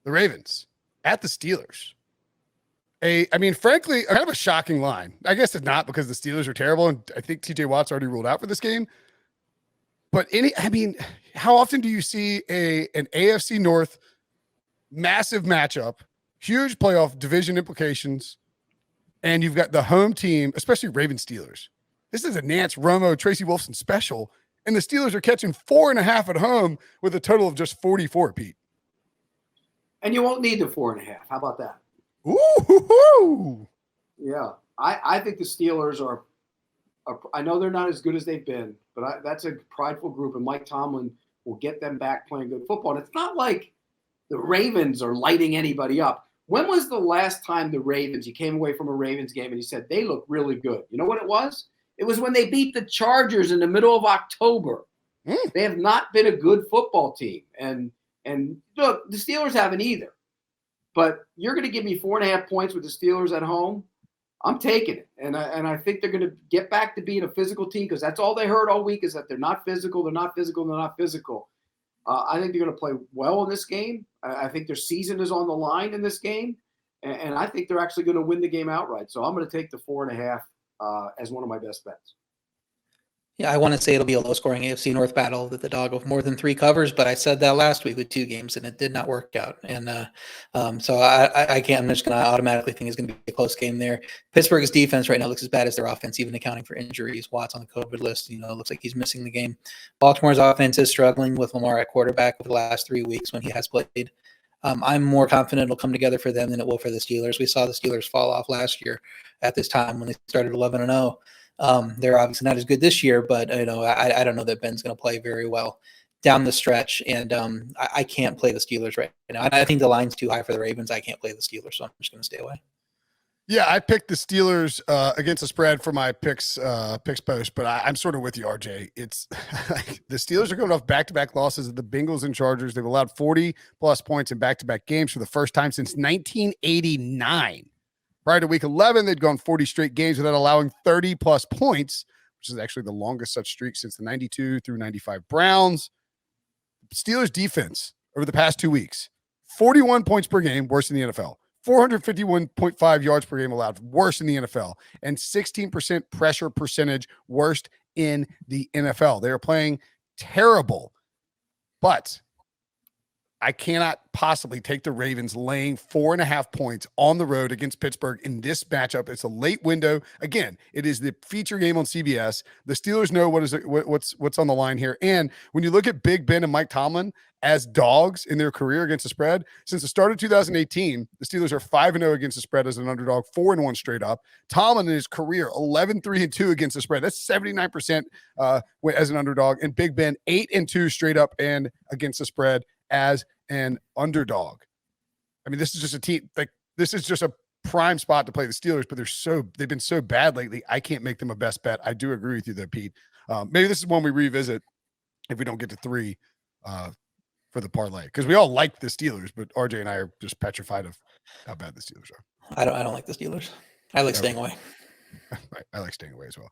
the Ravens at the Steelers. Frankly, kind of a shocking line. I guess it's not because the Steelers are terrible, and I think TJ Watt's already ruled out for this game. But how often do you see an AFC North massive matchup, huge playoff division implications, and you've got the home team, especially Ravens Steelers? This is a Nance Romo, Tracy Wolfson special, and the Steelers are catching 4.5 at home with a total of just 44, Pete. And you won't need the 4.5. How about that? Ooh. Yeah. I think the Steelers are I know they're not as good as they've been, but that's a prideful group, and Mike Tomlin will get them back playing good football. And it's not like the Ravens are lighting anybody up. When was the last time the Ravens, you came away from a Ravens game and you said, they look really good? You know what it was? It was when they beat the Chargers in the middle of October. They have not been a good football team. And look, the Steelers haven't either. But you're going to give me 4.5 points with the Steelers at home? I'm taking it. And I think they're going to get back to being a physical team, because that's all they heard all week is that they're not physical, they're not physical, they're not physical. I think they're going to play well in this game. I think their season is on the line in this game. And I think they're actually going to win the game outright. So I'm going to take the 4.5 as one of my best bets. Yeah, I want to say it'll be a low-scoring AFC North battle that the dog of more than 3 covers, but I said that last week with 2 games, and it did not work out. And so I can't. I'm just going to automatically think it's going to be a close game there. Pittsburgh's defense right now looks as bad as their offense, even accounting for injuries. Watt's on the COVID list. It looks like he's missing the game. Baltimore's offense is struggling with Lamar at quarterback over the last 3 weeks when he has played. I'm more confident it'll come together for them than it will for the Steelers. We saw the Steelers fall off last year at this time when they started 11-0. They're obviously not as good this year, but I don't know that Ben's going to play very well down the stretch, and I can't play the Steelers right now. I think the line's too high for the Ravens. I can't play the Steelers, so I'm just going to stay away. Yeah, I picked the Steelers against the spread for my picks post, but I'm sort of with you, RJ. It's the Steelers are going off back-to-back losses of the Bengals and Chargers. They've allowed 40-plus points in back-to-back games for the first time since 1989. Prior to week 11, they'd gone 40 straight games without allowing 30-plus points, which is actually the longest such streak since the 92 through 95 Browns. Steelers defense over the past 2 weeks, 41 points per game, worse in the NFL. 451.5 yards per game allowed, worst in the NFL, and 16% pressure percentage, worst in the NFL. They are playing terrible, but I cannot possibly take the Ravens laying 4.5 points on the road against Pittsburgh in this matchup. It's a late window. Again, it is the feature game on CBS. The Steelers know what's on the line here. And when you look at Big Ben and Mike Tomlin as dogs in their career against the spread, since the start of 2018, the Steelers are 5-0 against the spread as an underdog, 4-1 straight up. Tomlin in his career, 11-3-2 against the spread. That's 79% as an underdog. And Big Ben, 8-2 straight up and against the spread as an underdog. I mean, this is just a team, like, this is just a prime spot to play the Steelers, but they've been so bad lately. I can't make them a best bet. I do agree with you there, Pete. Maybe this is one we revisit if we don't get to 3 for the parlay, because we all like the Steelers, but RJ and I are just petrified of how bad the Steelers are. I don't like the Steelers. I like staying away. I like staying away as well.